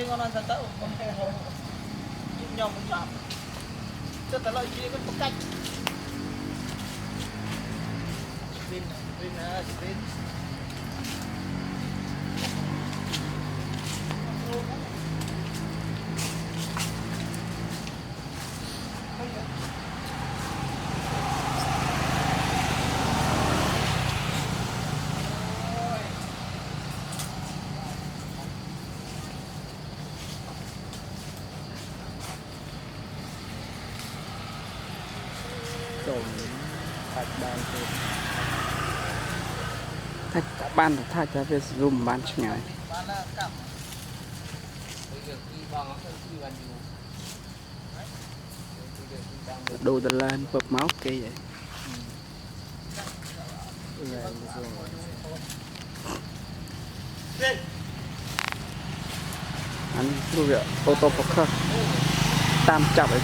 chứ ngon ăn tao nhom chọn cho tao lợi chi cái cách pin pin thạch ban thạch cho việc zoom ban chừng ngày đồ tờ lên bật máu kia vậy anh thu việc ô tô focus tam chập ấy